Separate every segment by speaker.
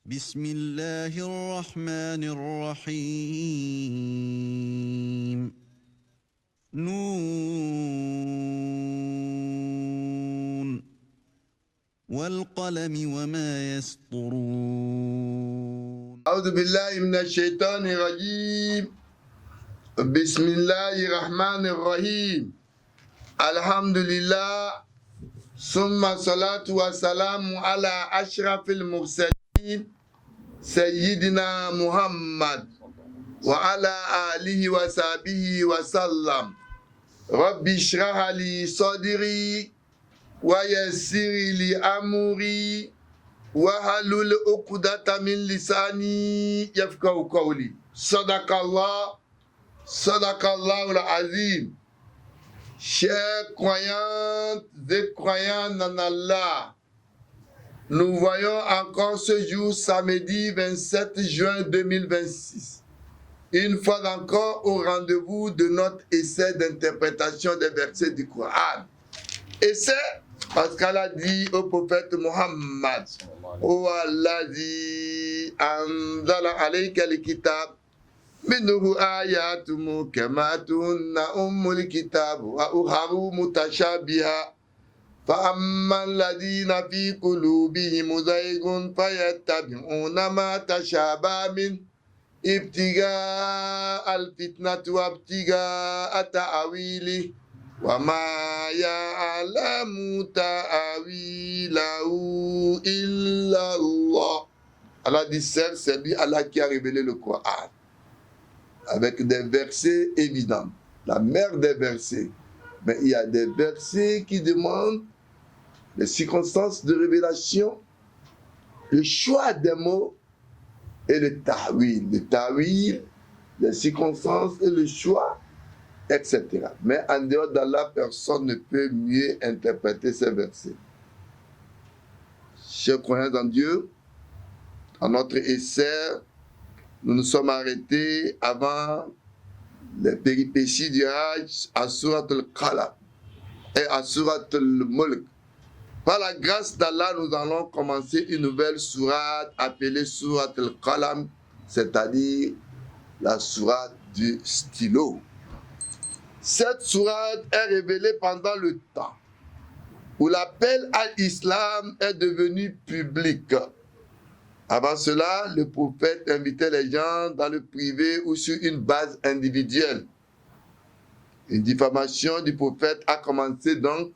Speaker 1: بسم الله الرحمن الرحيم نون والقلم وما يسطرون
Speaker 2: أعوذ بالله من الشيطان الرجيم بسم الله الرحمن الرحيم الحمد لله ثم الصلاة والسلام على أشرف المرسلين سيدنا محمد وعلى آله وصحبه وسلم ربي اشرح لي صدري ويسر لي أمري wahalul uqdata min lisani yafqahu qawli. Sadaqallahu al-azim. Chers croyantes et croyants en Allah, nous voyons encore ce jour, samedi 27 juin 2026, une fois encore au rendez-vous de notre essai d'interprétation des versets du Coran. Essai parce qu'Allah dit au prophète Muhammad, O Allah dit, Anzala alayka al-kitab, minhu ayatu muhkamatun ummul kitab wa uharu mutashabiha, fa amma alladhina fi qulubihim zaygun fayattabi'una ma tashabaha min ibtiga al-fitnati wa ibtiga at-ta'wili. وَمَا يَعْلَمُ تَأْوِيلَهُ إِلَّا اللَّهُ. Allah dit, c'est lui Allah qui a révélé le Coran avec des versets évidents, la mère des versets. Mais il y a des versets qui demandent les circonstances de révélation, le choix des mots et le ta'wil. Le ta'wil, les circonstances et le choix, etc. Mais en dehors d'Allah, personne ne peut mieux interpréter ces versets. Chers croyants en Dieu, dans notre essai, nous nous sommes arrêtés avant les péripéties du Hajj à Surat al-Qalam et à Surat al-Mulk. Par la grâce d'Allah, nous allons commencer une nouvelle sourate appelée Surat al-Qalam, c'est-à-dire la sourate du stylo. Cette sourate est révélée pendant le temps où l'appel à l'islam est devenu public. Avant cela, le prophète invitait les gens dans le privé ou sur une base individuelle. Une diffamation du prophète a commencé donc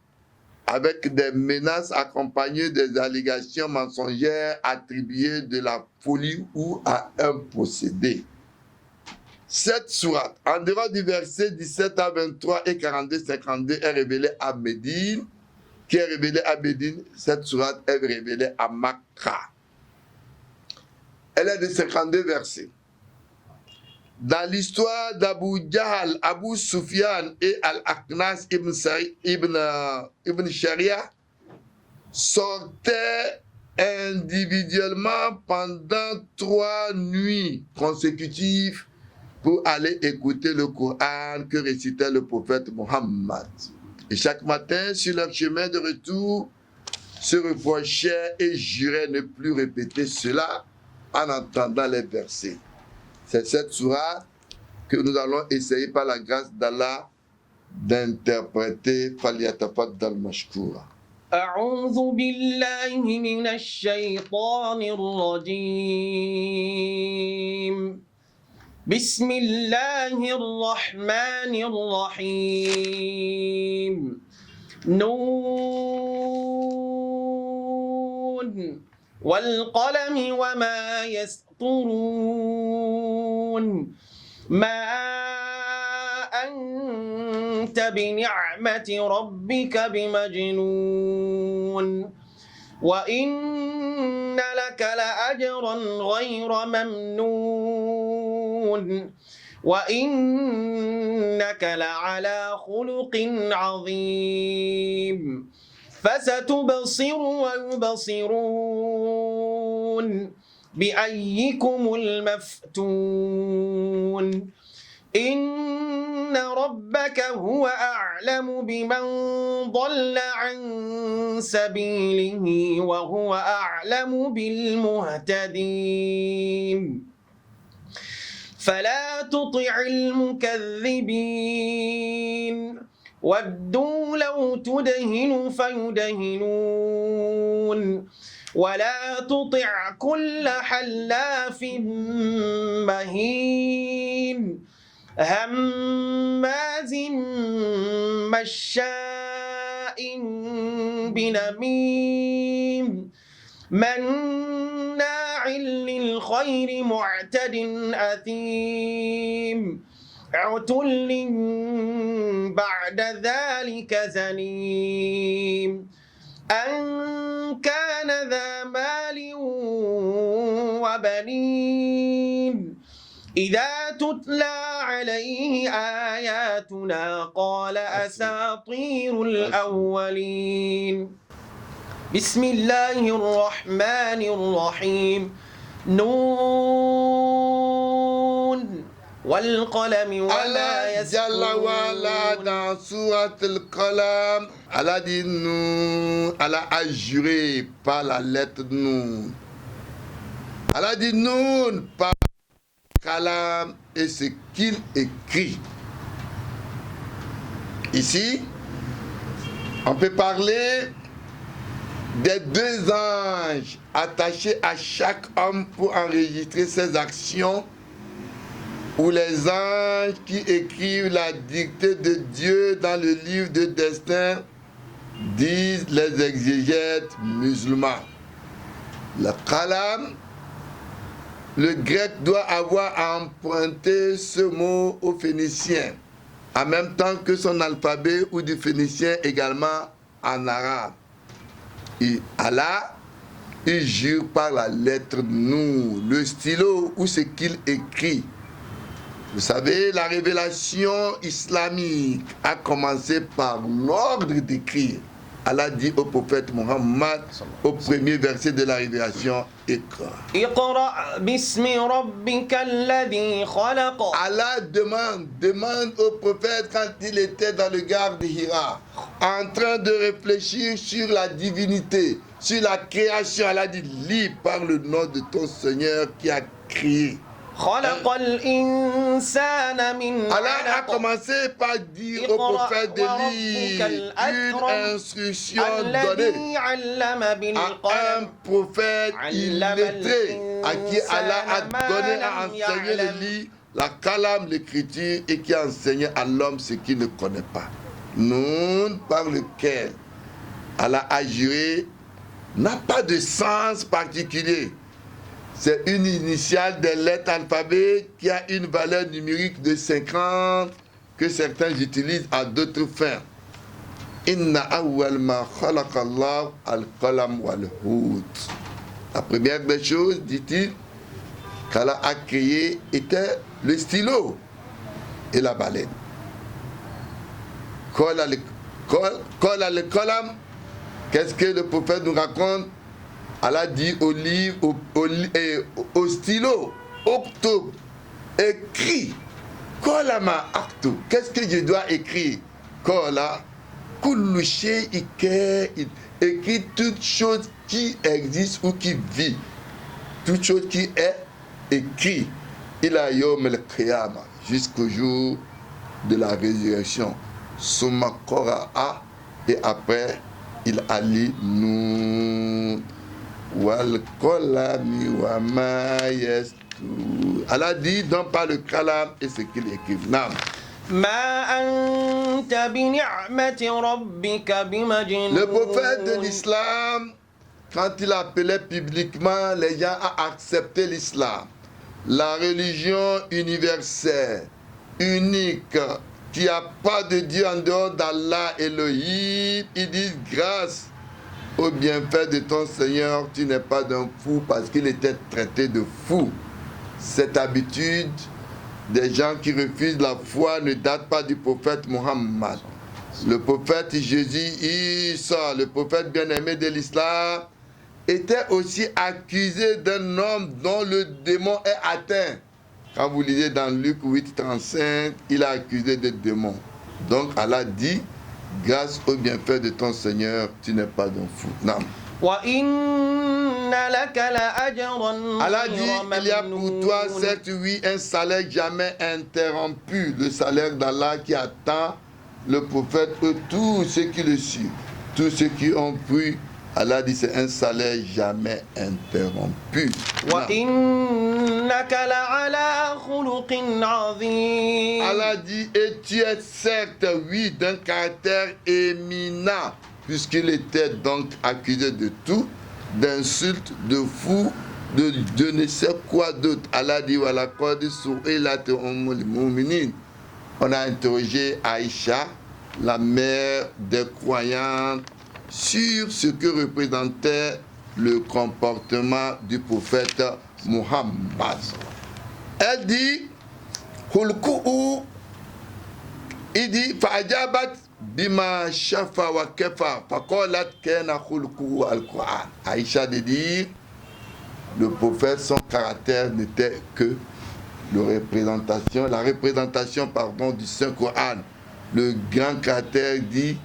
Speaker 2: avec des menaces accompagnées des allégations mensongères attribuées de la folie ou à un possédé. Cette sourate, en dehors du verset 17 à 23 et 42-52, est révélée à Médine. Qui est révélée à Médine? Cette sourate est révélée à Makka. Elle est de 52 versets. Dans l'histoire d'Abu Jahal, Abu Sufyan et Al-Aqnas ibn Sharia sortaient individuellement pendant 3 nuits consécutives pour aller écouter le Coran que récitait le prophète Muhammad. Et chaque matin, sur leur chemin de retour, se reprochaient et juraient ne plus répéter cela en entendant les versets. C'est cette sourate que nous allons essayer par la grâce d'Allah d'interpréter. Falyatafaddal mashkoura.
Speaker 3: أعوذ بالله من الشيطان الرجيم بسم الله الرحمن الرحيم نون والقلم وما يسطرون ما أنت بنعمة ربك بمجنون وإن لك لأجرا غير ممنون وإنك لعلى خلق عظيم فستبصر ويبصرون بأيكم المفتون إن ربك هو أعلم بمن ضل عن سبيله وهو أعلم بالمهتدين فلا تطع المكذبين ودوا لو تدهن فيدهنون ولا تطع كل حلاف مهين هماز مشاء بنميم مناع للخير معتد أثيم عتل بعد ذلك زنيم أن كان ذا مال وبنين إذا تتلى عليه آياتنا قال أساطير الأولين بسم الله الرحمن الرحيم نون والقلم وما يسطرون
Speaker 2: dans Surat al-Qalam, Allah dit nous, Allah a juré par la lettre Noun. Allah dit Noun par Qalam et ce qu'il écrit. Ici, on peut parler des deux anges attachés à chaque homme pour enregistrer ses actions, ou les anges qui écrivent la dictée de Dieu dans le livre de destin, disent les exégètes musulmans. Le qalam, le grec doit avoir emprunté ce mot aux Phéniciens, en même temps que son alphabet ou du phénicien également en arabe. Et Allah, il jure par la lettre Noun, le stylo ou ce qu'il écrit. Vous savez, la révélation islamique a commencé par l'ordre d'écrire. Allah dit au prophète Muhammad, au premier verset de la révélation, Iqra. Allah demande au prophète quand il était dans le gare de Hira, en train de réfléchir sur la divinité, sur la création. Allah dit, lis par le nom de ton Seigneur qui a créé. Allah a commencé par dire au prophète de lire une instruction donnée à un prophète illettré à qui Allah a donné à enseigner le livre, la calame, l'écriture, et qui a enseigné à l'homme ce qu'il ne connaît pas. Noun par lequel Allah a juré n'a pas de sens particulier. C'est une initiale des lettres alphabet qui a une valeur numérique de 50 que certains utilisent à d'autres fins. Inna awwal ma khalaqallah al-qalam wal-hut. La première des choses, dit-il, qu'Allah a créé était le stylo et la baleine. Qala al-qalam, qu'est-ce que le prophète nous raconte? Allah dit au livre, au stylo, octobre, écrit. Kolama acto. Qu'est-ce que je dois écrire? Kola, kullu shay'in, écrit toute chose qui existe ou qui vit. Toute chose qui est écrit. Ila yom al-qiyamah, jusqu'au jour de la résurrection. Summa Kora'a, et après, il a lu nous. Allah dit donc par le kalam et ce qu'il écrit. Le prophète de l'islam, quand il appelait publiquement les gens à accepter l'islam, la religion universelle, unique, qui n'a pas de Dieu en dehors d'Allah Elohim, ils disent grâce au bienfait de ton Seigneur, tu n'es pas d'un fou, parce qu'il était traité de fou. Cette habitude des gens qui refusent la foi ne date pas du prophète Muhammad. Le prophète Jésus, Isa, le prophète bien-aimé de l'islam, était aussi accusé d'un homme dont le démon est atteint. quand vous lisez dans Luc 8, 35, il a accusé des démons. Donc Allah dit, grâce au bienfait de ton Seigneur, tu n'es pas un fou. Non.
Speaker 3: وَإِنَّ لَكَ لَأَجْرًا
Speaker 2: Allah dit,
Speaker 3: غَيْرَ
Speaker 2: il y a pour toi,
Speaker 3: مَمْنُونٍ.
Speaker 2: certes, oui, un salaire jamais interrompu. Le salaire d'Allah qui attend le prophète et tous ceux qui le suivent. Tous ceux qui ont cru, Allah dit, c'est un salaire jamais interrompu. Non.
Speaker 3: وَإِنَّكَ لَعَلَى خُلُقٍ عَظِيمٍ.
Speaker 2: Allah dit, et tu es certes, oui, d'un caractère éminent, puisqu'il était donc accusé de tout, d'insultes, de fou, de ne sais quoi d'autre. Allah dit, voilà, on a interrogé Aïcha, la mère des croyantes, sur ce que représentait le comportement du prophète Muhammad. Elle dit, Hulku'u, il dit, Fa'ajabat bima shafa wa kefa, faqalat kana khulquhu al-Qur'an. Aïcha de dire, le prophète, son caractère n'était que la représentation du Saint-Coran. Le grand caractère dit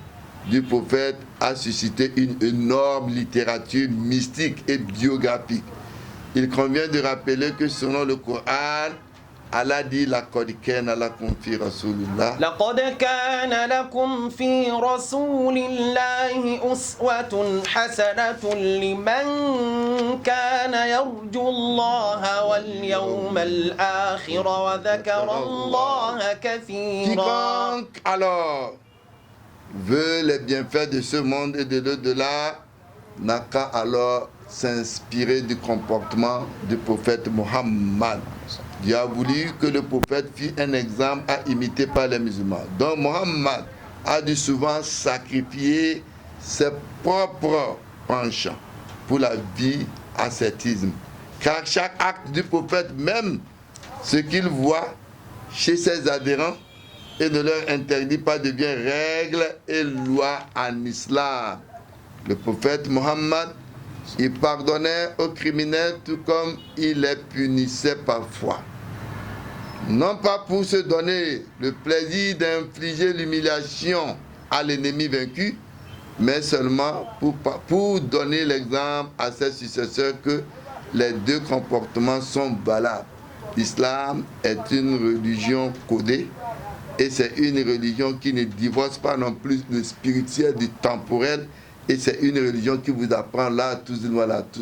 Speaker 2: du prophète a suscité une énorme littérature mystique et biographique. Il convient de rappeler que selon le Coran, Allah dit لقد كان لكم في رسول الله
Speaker 3: لقد كان لكم في رسول الله أسوة حسنة لمن كان يرجو الله واليوم الآخر وذكر الله كثيرا.
Speaker 2: Quiconque alors veut les bienfaits de ce monde et de l'au-delà n'a qu'à alors s'inspirer du comportement du prophète Muhammad. Dieu a voulu que le prophète fît un exemple à imiter par les musulmans. Donc Muhammad a dû souvent sacrifier ses propres penchants pour la vie ascétisme. Car chaque acte du prophète, même ce qu'il voit chez ses adhérents et ne leur interdit pas, devient règle et loi en islam. Le prophète Muhammad, il pardonnait aux criminels tout comme il les punissait parfois. Non pas pour se donner le plaisir d'infliger l'humiliation à l'ennemi vaincu, mais seulement pour donner l'exemple à ses successeurs que les deux comportements sont valables. L'islam est une religion codée et c'est une religion qui ne divorce pas non plus le spirituel du temporel. Et c'est une religion qui vous apprend là, tous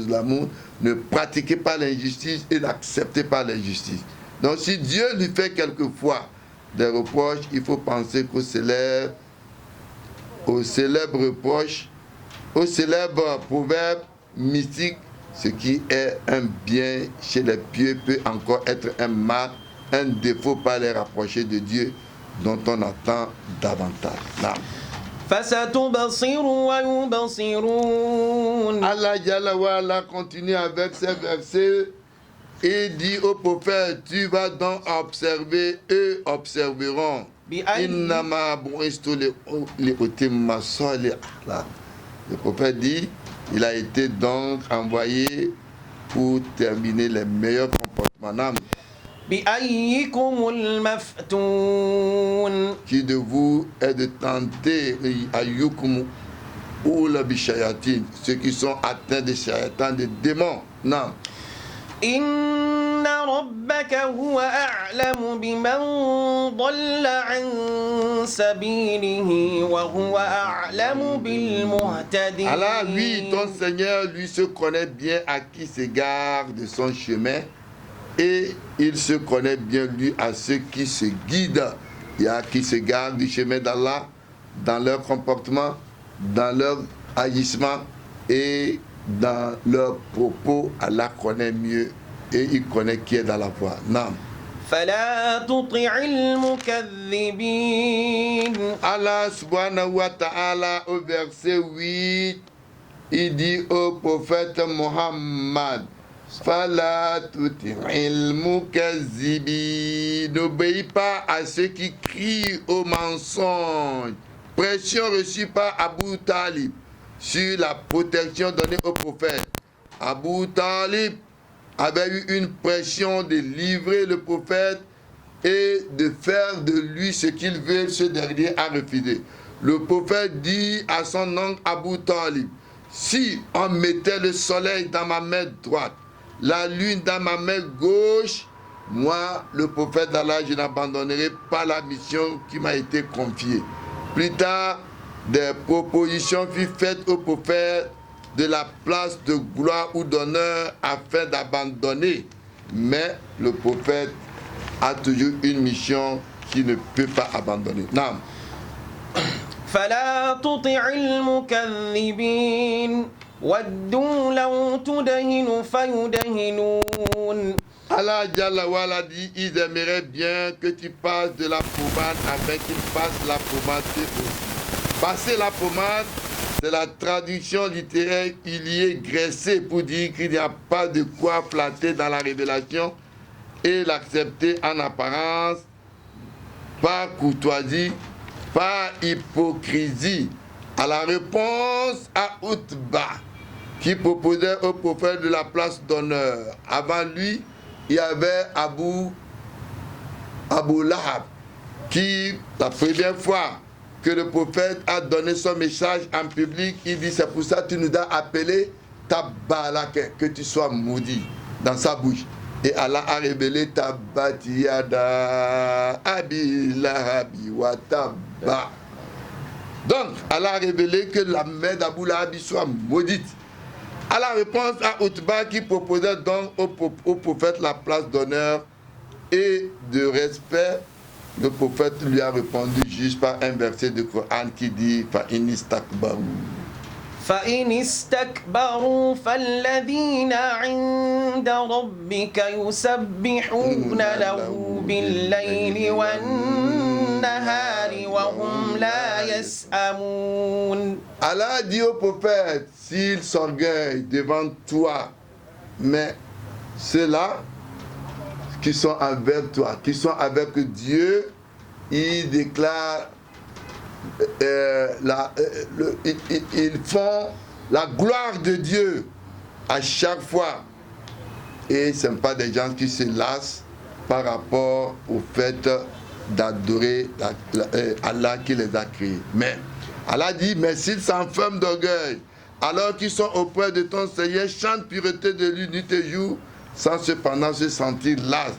Speaker 2: l'amour. Ne pratiquez pas l'injustice et n'acceptez pas l'injustice. Donc si Dieu lui fait quelquefois des reproches, il faut penser qu'au célèbre reproche, au célèbre proverbe mystique, ce qui est un bien chez les pieux peut encore être un mal, un défaut pas les rapprocher de Dieu dont on attend davantage. Là.
Speaker 3: فستبصر ويبصرون.
Speaker 2: Allah Jalla wa Ala continue avec ces versets et dit au prophète, tu vas donc observer, eux observeront. Innama bu'istu li utimma salihah. Le prophète dit, il a été donc envoyé pour terminer les meilleurs comportements.
Speaker 3: بأيكم المفتون.
Speaker 2: Qui de vous est de tenter ayyukum oula bishayatin, ceux qui sont atteints de shayatans, de démons. Non.
Speaker 3: إن ربك هو أعلم بمن ضل عن سبيله وهو أعلم بالمهتدين.
Speaker 2: Allah, lui, ton Seigneur, lui se connaît bien à qui s'égare de son chemin. Et il se connaît bien, lui, à ceux qui se guident. Il y a qui se gardent du chemin d'Allah dans leur comportement, dans leur agissement et dans leurs propos. Allah connaît mieux et il connaît qui est dans la voie. Non.
Speaker 3: فلا تطع المكذبين.
Speaker 2: Allah subhanahu wa ta'ala au verset 8, il dit au prophète Muhammad, Fala tuti'il mukazzibin, n'obéis pas à ceux qui crient au mensonge. Pression reçue par Abu Talib sur la protection donnée au prophète. Abu Talib avait eu une pression de livrer le prophète et de faire de lui ce qu'il veut, ce dernier a refusé. Le prophète dit à son oncle Abu Talib, si on mettait le soleil dans ma main droite, la lune dans ma main gauche, moi, le prophète d'Allah, je n'abandonnerai pas la mission qui m'a été confiée. Plus tard, des propositions furent faites au prophète de la place de gloire ou d'honneur afin d'abandonner. Mais le prophète a toujours une mission qu'il ne peut pas abandonner. Non.
Speaker 3: فلا تطع المكذبين ودوا لو تدهن فيدهنون.
Speaker 2: Allah Jalla Wala dit, ils aimeraient bien que tu passes de la pommade afin qu'ils passent la pommade aussi. Passer la pommade, c'est la traduction littérale, il y est graissé pour dire qu'il n'y a pas de quoi flatter dans la révélation et l'accepter en apparence, par courtoisie, par hypocrisie. À la réponse à Utba, qui proposait au prophète de la place d'honneur. Avant lui, il y avait Abu Lahab, qui, la première fois que le prophète a donné son message en public, il dit, c'est pour ça que tu nous as appelé Tabbalak, que tu sois maudit, dans sa bouche. Et Allah a révélé Tabbatiyada Abi Lahabi wa Tabba. Donc, Allah a révélé que la main d'Abu Lahab soit maudite. À la réponse à Utba qui proposait donc au prophète la place d'honneur et de respect, le prophète lui a répondu juste par un verset de Coran qui dit فَإِنِ اسْتَكْبَرُوا
Speaker 3: فإن استكبروا فالذين عند ربك يسبحون له بالليل والنهار وهم لا يسأمون.
Speaker 2: Allah dit au prophète, s'ils s'orgueillent devant toi, mais ceux-là qui sont avec toi, qui sont avec Dieu, ils déclarent ils font la gloire de Dieu à chaque fois. Et ce ne sont pas des gens qui se lassent par rapport au fait d'adorer Allah qui les a créés. Mais Allah dit, mais s'ils s'enferment d'orgueil, alors qu'ils sont auprès de ton Seigneur, chantent pureté de lui nuit et jour, sans cependant se sentir las.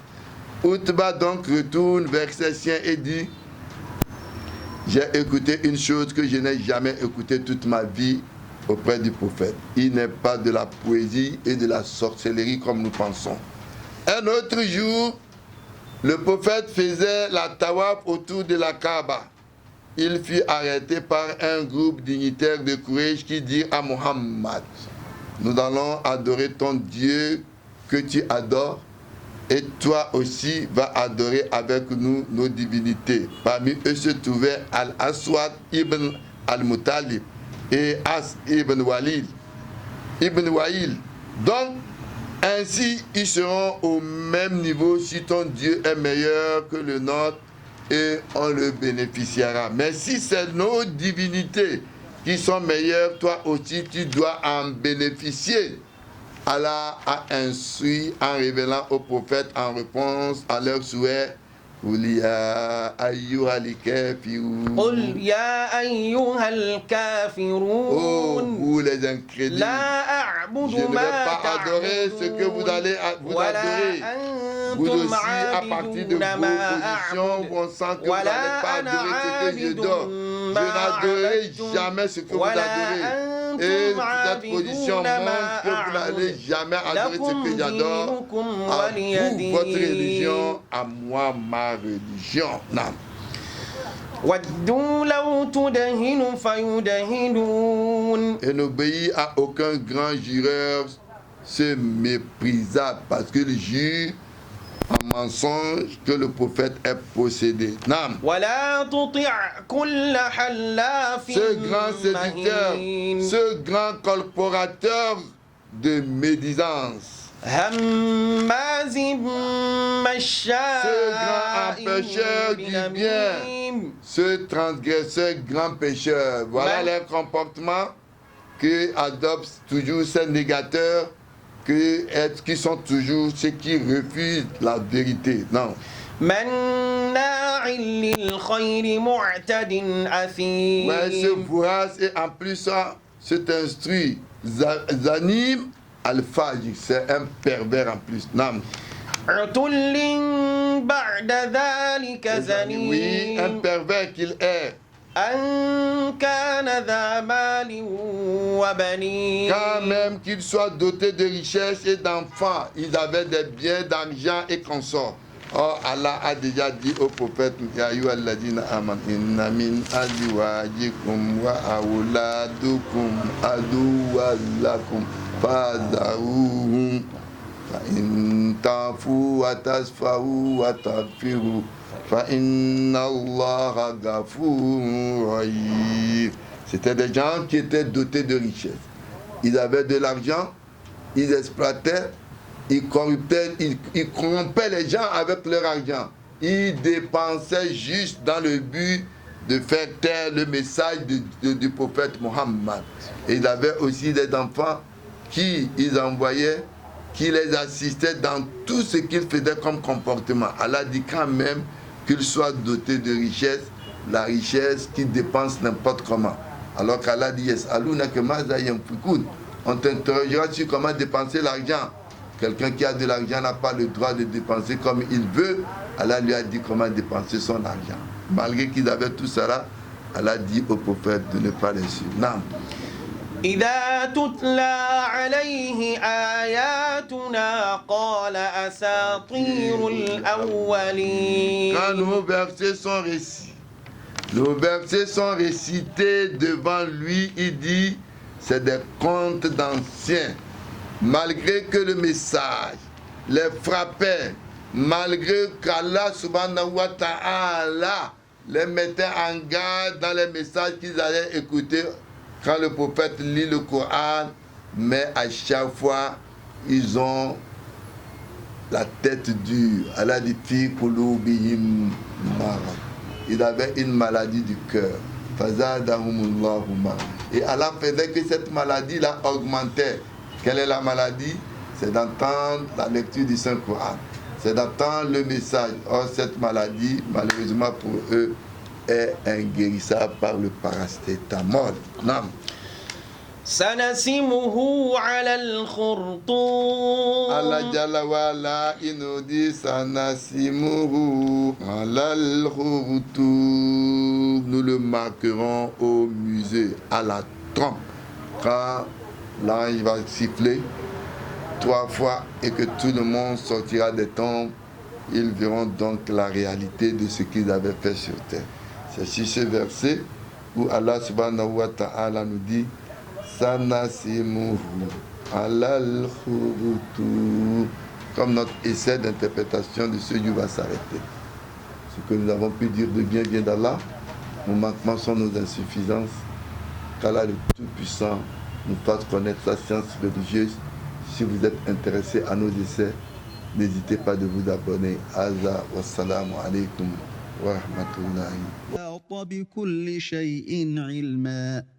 Speaker 2: Utba donc retourne vers ses siens et dit, j'ai écouté une chose que je n'ai jamais écoutée toute ma vie auprès du prophète. Il n'est pas de la poésie et de la sorcellerie comme nous pensons. Un autre jour, le prophète faisait la tawaf autour de la Kaaba. Il fut arrêté par un groupe dignitaire de Quraysh qui dit à Muhammad, nous allons adorer ton Dieu que tu adores, et toi aussi vas adorer avec nous nos divinités. Parmi eux se trouvaient Al-Aswad ibn al-Muttalib et As ibn Wa'il. Donc, ainsi ils seront au même niveau si ton Dieu est meilleur que le nôtre et on le bénéficiera. Mais si c'est nos divinités qui sont meilleures, toi aussi tu dois en bénéficier. Allah a instruit en révélant aux prophètes en réponse à leurs souhaits. قل يا أيها الكافرون.
Speaker 3: قل يا أيها الكافرون.
Speaker 2: Oh, vous les incrédules.
Speaker 3: لا أعبد
Speaker 2: Je ne vais
Speaker 3: ما
Speaker 2: pas adorer ce que vous allez vous adorer. Vous aussi, à partir de vos positions, on sent que vous n'allez pas adorer ce que je donne. Je n'adorerai jamais ce que vous adorez. Et cette position montre que vous n'allez jamais adorer ce que j'adore. À vous, votre religion, à moi, ma religion. Non.
Speaker 3: ودوا لو تدهن فيدهنون.
Speaker 2: Et n'obéit à aucun grand jureur, c'est méprisable parce que le jure un mensonge que le prophète est possédé. Nam.
Speaker 3: ولا تطع كل حلاف
Speaker 2: Ce grand séducteur,
Speaker 3: مهين.
Speaker 2: ce grand corporateur de médisance,
Speaker 3: هماز مشاء
Speaker 2: ce grand empêcheur du bien,
Speaker 3: بنميم.
Speaker 2: ce transgresseur grand pécheur. Voilà
Speaker 3: Ouais.
Speaker 2: les comportements que adoptent toujours ces négateurs qui sont toujours ceux qui refusent la vérité. Non.
Speaker 3: مناع للخير معتد أثيم.
Speaker 2: Ouais, ce voice et en plus ça, cet instruit, Zanim al-Fajr, c'est un pervers en plus. Non.
Speaker 3: عتل بعد ذلك زنيم.
Speaker 2: Oui, un pervers qu'il est.
Speaker 3: أن كان ذا مال وبنين.
Speaker 2: Quand même qu'il soit doté de richesses et d'enfants, ils avaient des biens, d'argent et consorts. Oh, Allah a déjà dit au prophète, Ya ayyuhalladhina amanu, inna min azwajikum wa awladukum aduwwan lakum fadharuhum fa in tafu wa tasfahu wa taghfiru fa inna Allaha ghafurun rahim. C'était des gens qui étaient dotés de richesses. Ils avaient de l'argent, ils exploitaient, ils corrompaient les gens avec leur argent. Ils dépensaient juste dans le but de faire taire le message du prophète Mohammed. Et ils avaient aussi des enfants qui ils envoyaient, qui les assistaient dans tout ce qu'ils faisaient comme comportement. Allah dit quand même qu'ils soient dotés de richesse, la richesse qui dépense n'importe comment. Alors qu'Allah dit on t'interrogera sur comment dépenser l'argent. Quelqu'un qui a de l'argent n'a pas le droit de dépenser comme il veut. Allah lui a dit comment dépenser son argent. Malgré qu'ils avaient tout cela, Allah dit au prophète de ne pas les suivre. Non.
Speaker 3: إذا تتلى عليه آياتنا قال أساطير الأولين.
Speaker 2: Quand nos versets sont récités devant lui, il dit c'est des contes d'anciens. Malgré que le message les frappait, malgré qu'Allah subhanahu wa ta'ala les mettait en garde dans les messages qu'ils allaient écouter quand le prophète lit le Coran, mais à chaque fois ils ont la tête dure. Allah dit fi qulubihim marad. Ils avaient une maladie du cœur. Fazadahumullahu marad. Et Allah faisait que cette maladie-là augmentait. Quelle est la maladie? C'est d'entendre la lecture du Saint-Coran. C'est d'entendre le message. Or, cette maladie, malheureusement pour eux, est inguérissable par le paracétamol. Non.
Speaker 3: سنسمه على الخرطوم.
Speaker 2: Allah Jalla wa ala, il nous dit Sanasimuhu alal khurtum. Nous le marquerons au musée, à la trompe. Quand l'ange va siffler 3 fois et que tout le monde sortira des tombes, ils verront donc la réalité de ce qu'ils avaient fait sur terre. C'est sur ce verset où Allah subhanahu wa ta'ala nous dit Sanasimuhu alal khurtum. Comme notre essai d'interprétation de ce jour va s'arrêter. Ce que nous avons pu dire de bien vient d'Allah. Nos manquements sont nos insuffisances. Qu'Allah le Tout-Puissant nous fasse connaître sa science religieuse. Si vous êtes intéressé à nos essais, n'hésitez pas de vous abonner. Aza wassalamu alaikum wa rahmatullahi.
Speaker 1: أحاط بكل شيء علما